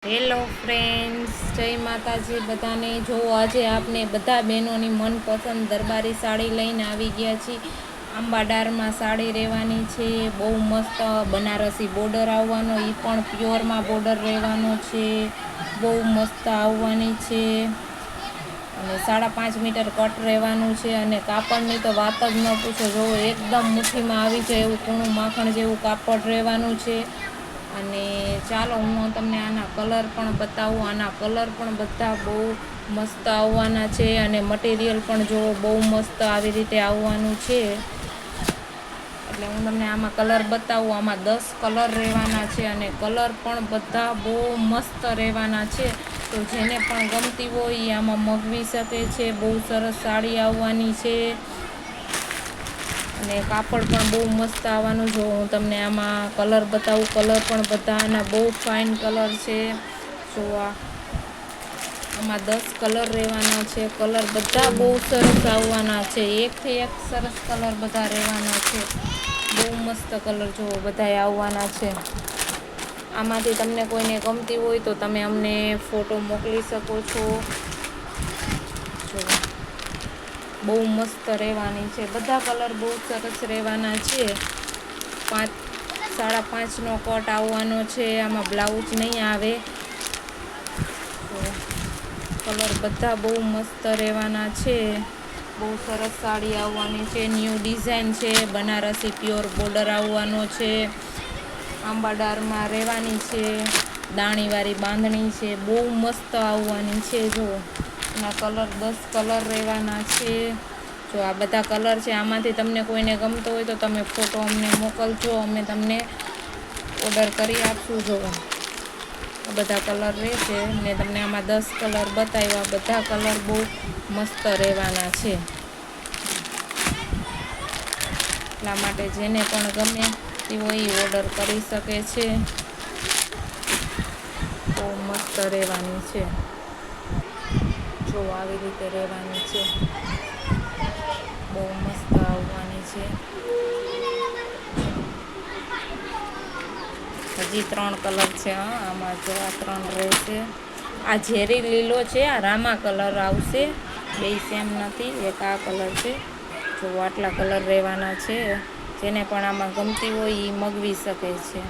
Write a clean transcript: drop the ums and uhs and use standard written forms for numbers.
Hello friends, જય માતાજી બધાને। જો આજે આપને બધા બહેનોની મનપસંદ દરબારી સાડી લઈને આવી ગયા છીએ। આંબાડારમાં સાડી રહેવાની છે, બહુ મસ્ત બનારસી બોર્ડર આવવાનો, એ પણ પ્યોરમાં બોર્ડર રહેવાનો છે, બહુ મસ્ત આવવાની છે અને 5.5 મીટર કટ રહેવાનું છે અને કાપડની તો વાત જ ન પૂછો। જો એકદમ મુઠ્ઠીમાં આવી જાય એવું કૂણું માખણ જેવું કાપડ રહેવાનું છે। અને ચાલો હું તમને આના કલર પણ બતાવું। આના કલર પણ બધા બહુ મસ્ત આવવાના છે અને મટીરિયલ પણ જો બહુ મસ્ત આવી રીતે આવવાનું છે। એટલે હું તમને આમાં કલર બતાવું। આમાં 10 કલર રહેવાના છે અને કલર પણ બધા બહુ મસ્ત રહેવાના છે। તો જેને પણ ગમતી હોય એ આમાં મગવી શકે છે। બહુ સરસ સાડી આવવાની છે અને કાપડ પણ બહુ મસ્ત આવવાનું। જો હું તમને આમાં કલર બતાવું, કલર પણ બધા આના બહુ ફાઇન કલર છે। જો આમાં 10 કલર રહેવાના છે, કલર બધા બહુ સરસ આવવાના છે, એકથી એક સરસ કલર બધા રહેવાના છે, બહુ મસ્ત કલર જો બધા આવવાના છે। આમાંથી તમને કોઈને ગમતી હોય તો તમે અમને ફોટો મોકલી શકો છો। જો બહુ મસ્ત રહેવાની છે, બધા કલર બહુ સરસ રહેવાના છે। 5.5નો કટ આવવાનો છે, આમાં બ્લાઉઝ નહીં આવે। કલર બધા બહુ મસ્ત રહેવાના છે, બહુ સરસ સાડી આવવાની છે, ન્યૂ ડિઝાઇન છે, બનારસી પ્યોર બોર્ડર આવવાનો છે, આંબાડારમાં રહેવાની છે, દાણીવાળી બાંધણી છે, બહુ મસ્ત આવવાની છે। જો એના કલર 10 કલર રહેવાના છે। જો આ બધા કલર છે, આમાંથી તમને કોઈને ગમતો હોય તો તમે ફોટો અમને મોકલજો, અમે તમને ઓર્ડર કરી આપશું। જો આ બધા કલર રહેશે ને તમને આમાં 10 કલર બતાવ્યા, બધા કલર બહુ મસ્ત રહેવાના છે। એટલા માટે જેને પણ ગમે તે હોય એ ઓર્ડર કરી શકે છે। બહુ મસ્ત રહેવાની છે, જો આવી રીતે રહેવાની છે, બહુ મસ્ત આવવાની છે। હજી 3 કલર છે, આમાં જો આ 3 રહેશે। આ ઝેરી લીલો છે, આ રામા કલર આવશે, બે સેમ નથી, એક આ કલર છે। જો આટલા કલર રહેવાના છે, જેને પણ આમાં ગમતી હોય એ મગવી શકે છે।